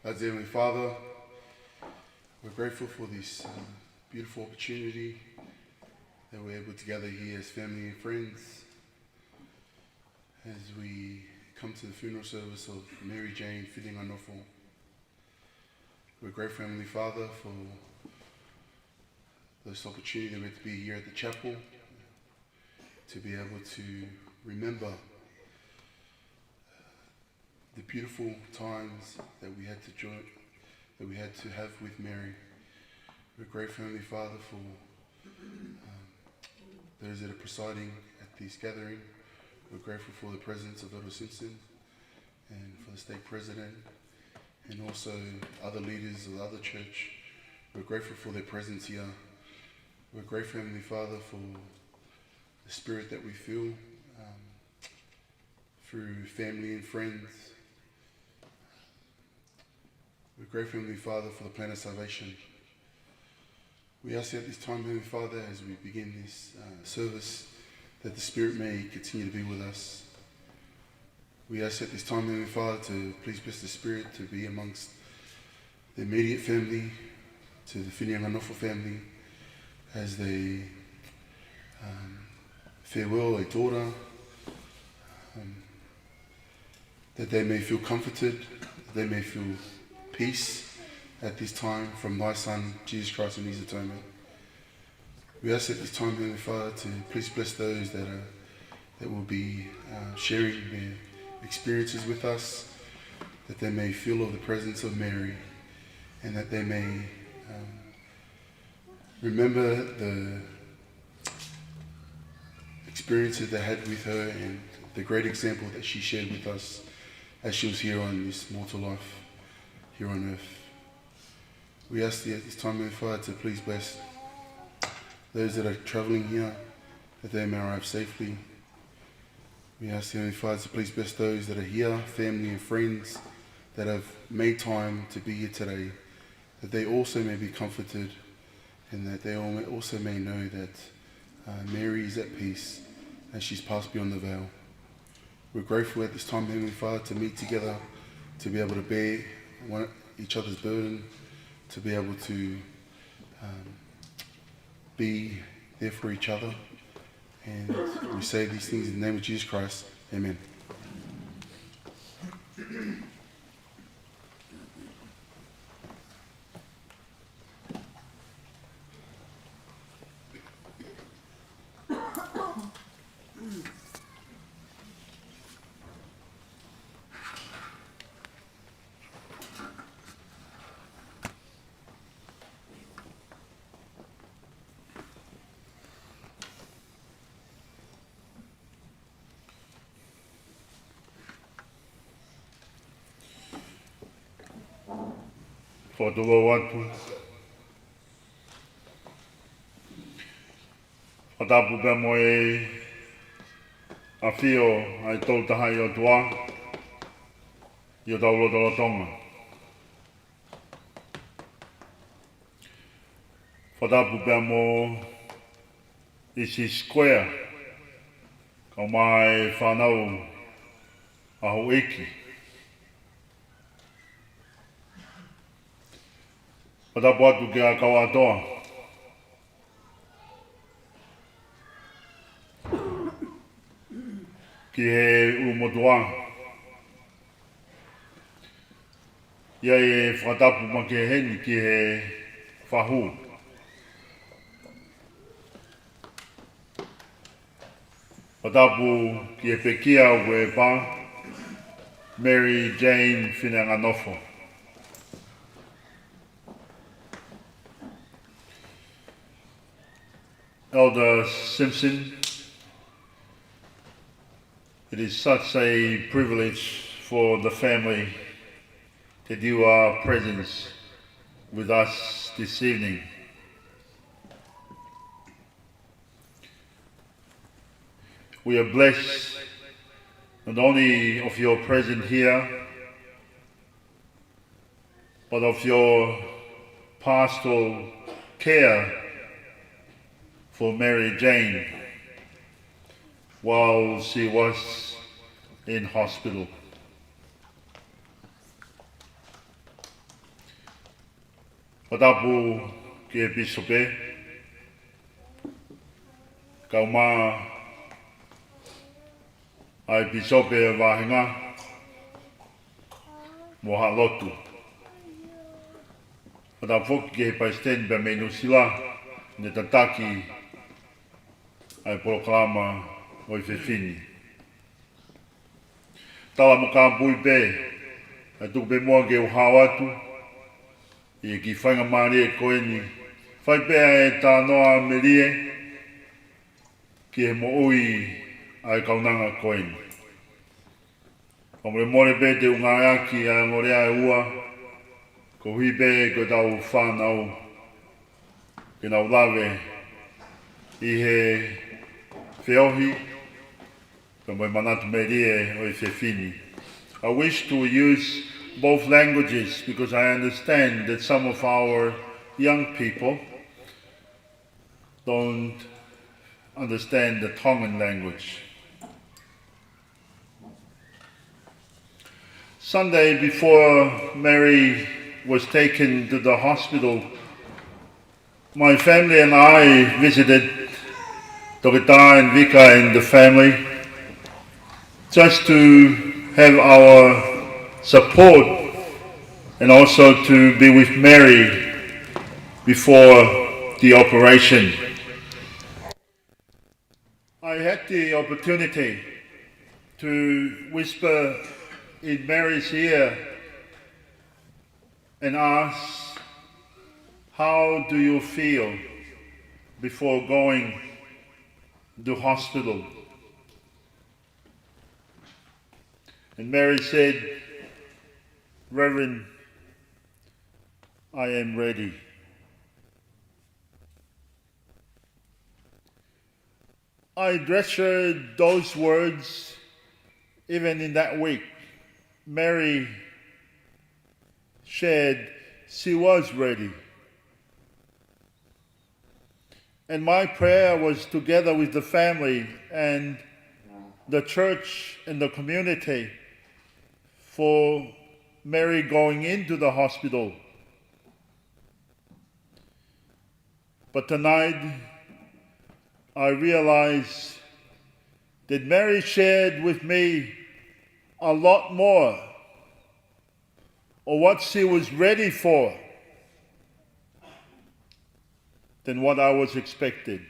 Our Heavenly Father, we're grateful for this beautiful opportunity that we're able to gather here as family and friends as we come to the funeral service of Mary Jane Fineanganofo. We're grateful, Heavenly Father, for this opportunity that we're to be here at the chapel, to be able to remember the beautiful times that we had to have with Mary. We're grateful, Heavenly Father, for those that are presiding at this gathering. We're grateful for the presence of Elder Simpson and for the stake president and also other leaders of the other church. We're grateful for their presence here. We're grateful, Heavenly Father, for the spirit that we feel through family and friends. We're grateful, Heavenly Father, for the plan of salvation. We ask at this time, Heavenly Father, as we begin this service, that the Spirit may continue to be with us. We ask at this time, Heavenly Father, to please bless the Spirit to be amongst the immediate family, to the Fineanganofo family, as they farewell a daughter, that they may feel comforted, that they may feel peace at this time from thy Son, Jesus Christ, and his atonement. We ask at this time, Heavenly Father, to please bless those that will be sharing their experiences with us, that they may feel of the presence of Mary, and that they may remember the experiences they had with her and the great example that she shared with us as she was here on this mortal life here on earth. We ask thee at this time, Heavenly Father, to please bless those that are travelling here, that they may arrive safely. We ask thee, Heavenly Father, to please bless those that are here, family and friends that have made time to be here today, that they also may be comforted and that they also may know that Mary is at peace and she's passed beyond the veil. We're grateful at this time, Heavenly Father, to meet together, to be able to bear each other's burden, to be able to be there for each other. And we say these things in the name of Jesus Christ. Amen. Whātua watu. Whatapu pia mo e a whio ai tau tahai o tua i o tau loto tonga. Whatapu pia mo isi square ka mai whanau a ho eki. Whatapu atu ki a kawatoa. Ki he umotua. Ia e whatapu ma ki heni ki he whahu. Whatapu ki e pekia ue pa Mary Jane Fineanganofo. Elder Simpson, it is such a privilege for the family that you are present with us this evening. We are blessed not only of your presence here, but of your pastoral care for Mary Jane while she was in hospital. Watapu ki e pisope. Kauma ai pisope e wahinga. Moha lotu. Watapu ki e paisten pe menu sila. Ne tataki ai proklama o i fefini. Tala mo ka pui pe. Ai tuku pe mua ke uhawatu. I ki whainga maari e koeni. Whai pēa e tā noa merie. Ki he mo ui ai kaunanga koeni. Kamore more pe te ungaaki a ngorea e ua. Ko hui pe ko tau whanau. Ke nau lawe. I he whiohi. Ka moi manatu merie o i whiwhini. I wish to use both languages because I understand that some of our young people don't understand the Tongan language. Sunday before Mary was taken to the hospital, my family and I visited Tokita and Vika and the family just to have our support and also to be with Mary before the operation. I had the opportunity to whisper in Mary's ear and ask, how do you feel before going to hospital? And Mary said, Reverend, I am ready. I treasured those words even in that week. Mary shared she was ready. And my prayer was together with the family and the church and the community for Mary going into the hospital. But tonight, I realize that Mary shared with me a lot more of what she was ready for than what I was expecting.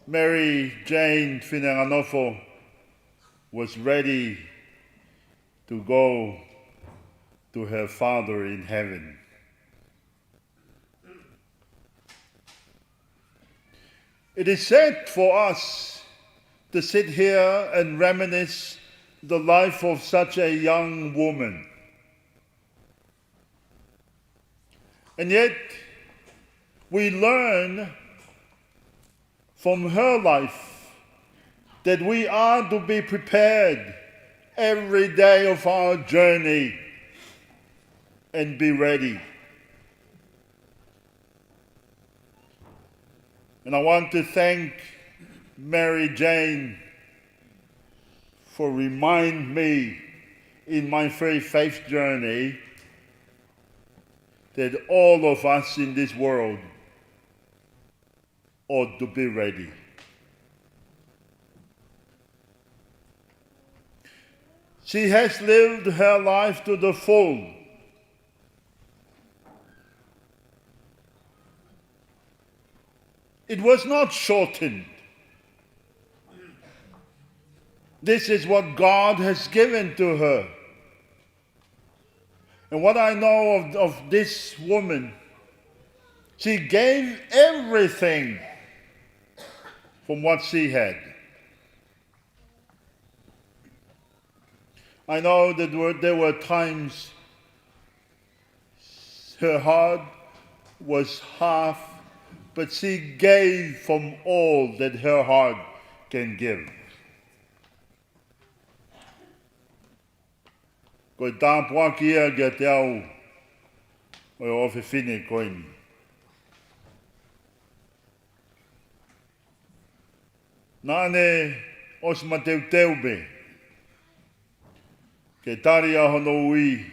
Mary Jane Fineanganofo was ready to go to her Father in heaven. It is sad for us to sit here and reminisce the life of such a young woman. And yet, we learn from her life that we are to be prepared every day of our journey and be ready. And I want to thank Mary Jane for reminding me in my very faith journey that all of us in this world ought to be ready. She has lived her life to the full. It was not shortened. This is what God has given to her. And what I know of this woman, she gave everything from what she had. I know that there were times her heart was half, but she gave from all that her heart can give. Koe tāpua kia kia te au o e ofe whine koini. Nāne os ma teu teu be. Ke tari ahono ui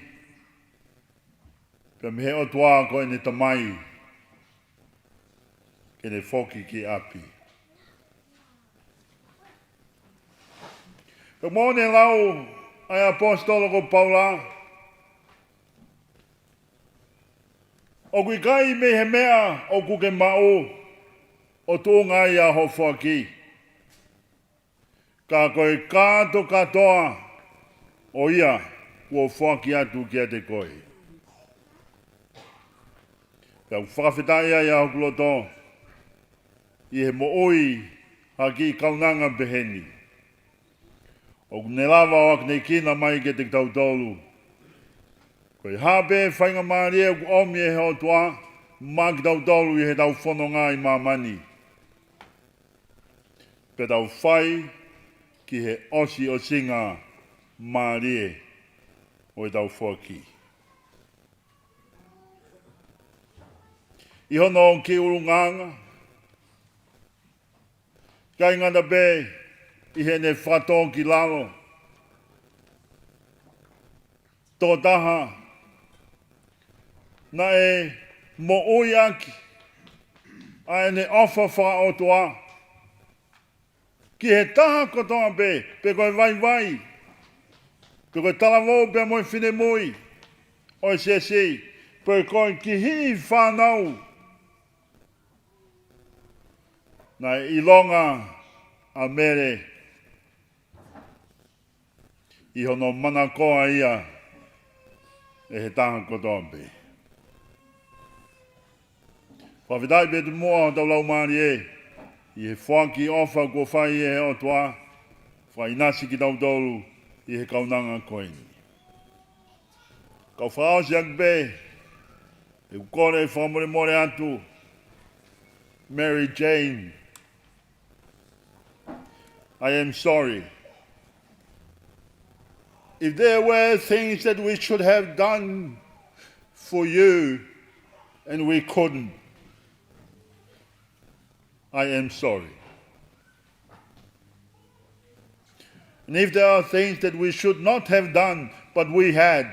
Ka me he o tua ko ne tamai. Ke ne foki ki api. Ka mōne lau ai apostolo ko Paula. O kui kai me he mea o kuke mao o tō ngai a ho whaki. Ka koe kāto katoa o ia kua whaki atu kia te koe. Ka whakawhitai ai a hokuloto i he mo oi haki kaunanga beheni. O ne lava o akne kina mai ke te tautolu. Koe hape whainga maaria ku omi e heo toa, maki tautolu i he tau whanonga i mamani. Pe tau whai ki he osi o singa maarie o e tau whaki. I hono ki urunganga, kai ngana be, i he ne whaton ki lalo. Tō taha, na e mo ui aki, a e ne ofa wha o toa. Ki he taha kotoa pe koe vai, pe koe talavou pe moi whine mui, oi se, pe koe ki hi whanau. Na e ilonga a mere, i hono mana koa ia, e he taha kotoa pe. Whawhitai pe tu mua tau lau maari e, i he whaki ofa kua whai e he o toa, whai nasi ki tau tolu i he kaunanga koini. Kau whao si akbe, e kukore e whamore more atu, Mary Jane, I am sorry. If there were things that we should have done for you and we couldn't, I am sorry. And if there are things that we should not have done, but we had,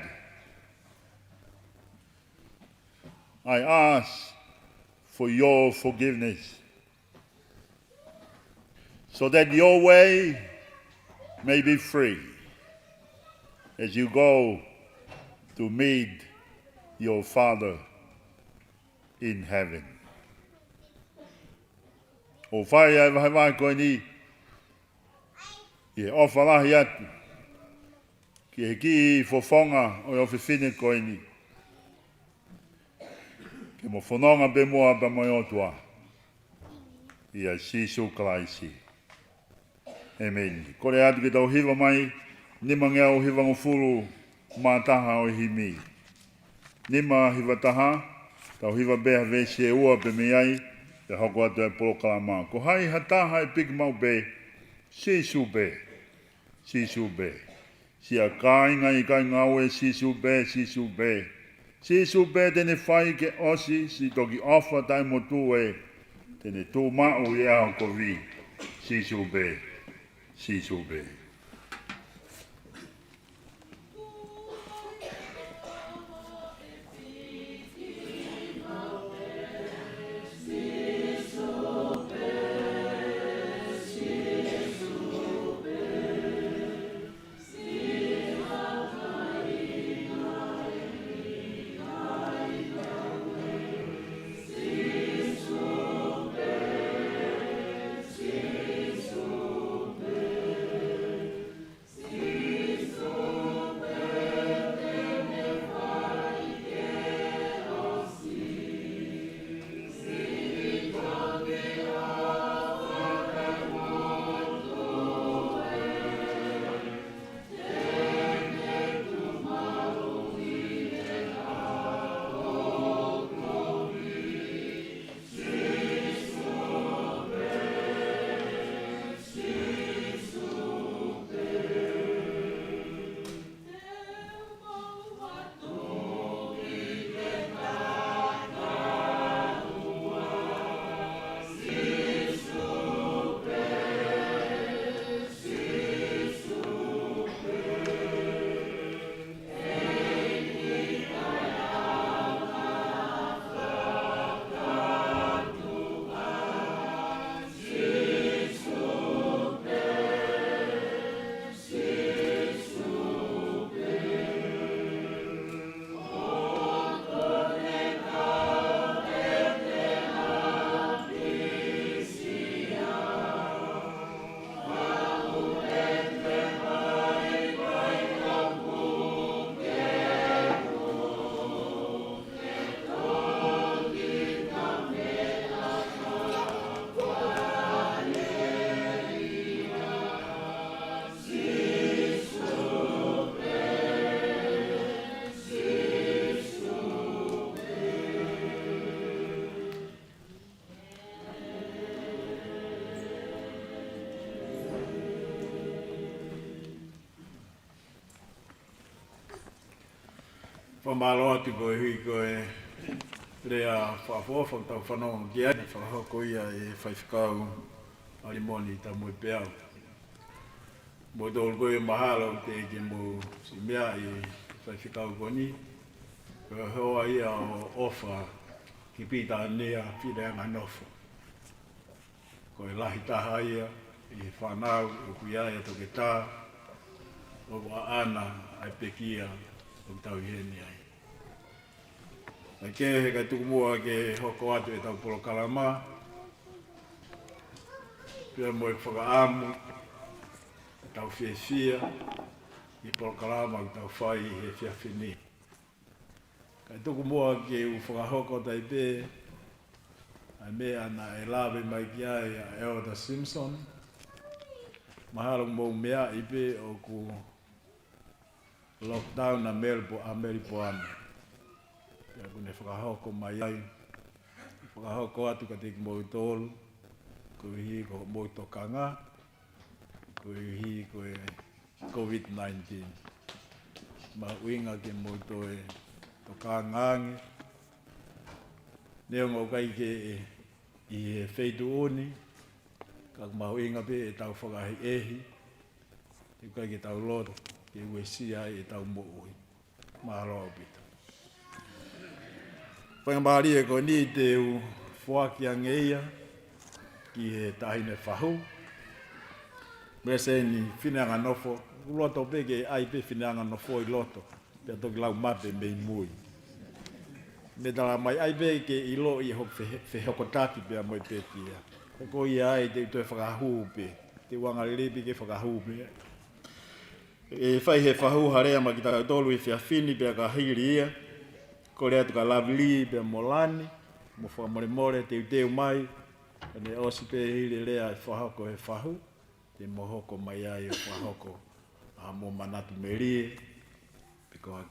I ask for your forgiveness, so that your way may be free as you go to meet your Father in heaven. O whai ai wahai koe ni, i he ofa lahi atu, ki he ki i fofonga o ofi whine koe ni. Ke mo whanonga be moa ba moi otua, i a Sisu Kalaisi. Amen. Kore atu ki tau hiva mai, nima ngea o hiva ngofuru mātaha o himi. Nima hiva taha, tau hiva beha vesi e ua pe me ai, te hoko atu e polo kalama. Ko hai hataha e piki mau be, Sisu be. Si a kāinga i kāinga au e Sisu be. Sisu be tene whai ke osi, si toki ofa tai motu e, tene tū mao i ao ko vi. Sisu be. Whamalo atu koe hui koe rea whaafofa tau whanonga ki ai whakahoko ia e whaiwhikau alimoni ta mui peau. Mo tolu koe mahalo te ke mo si mea i whaiwhikau koni. Koe hoa ia o ofa ki pita nia Fineanganofo. Koe lahi taha ia i whanau o kuia ia toke tā o wa ana ai pekia o tau heni ai. Ai ke he kai tuku mua ke hoko atu e tau polo kalama. Pia mo e whakaamu, e tau whiawhia, i polo kalama i tau whai he whiawhini. Kai tuku mua ke u whakahoko tai pē, ai me ana e lawe mai ki ai a Elder Simpson. Mahalo mou mea i pē o ku lockdown na Meripoame. Pia kune whakahoko mai ai. Whakahoko atu ka teki mou tolu. Koe hi ko mou tokanga. Koe hi koe COVID-19. Ma uinga ke mou toe tokangange. Neo ngau kai ke i he wheitu oni. Ka mahu inga pe e tau whakahi ehi. I kai ke tau loto. Ke ue sia e tau mo'ui. Mahalo pita. Whangamari e ko ni te u whaki angeia ki he tahine whahu. Mea se ni Fineanganofo. Loto pe ke ai pe Fineanganofo i loto. Pea toki lau mape mei mui. Me tala mai ai pe ke ilo i whehokotaki pea moi pe kia. Ko ia ai te toi whakahu pe. Te wangalepi ke whakahu pe. E whai he whahu harea ma ki taka tolu i whiawhini pia ka hiri ia. Ko rea tuka lovely pia molani. Mo whamore te uteu mai. Ne osi pe hiri rea i whahoko he whahu. Te mohoko mai ai o whahoko. A mo manatu merie. Piko haki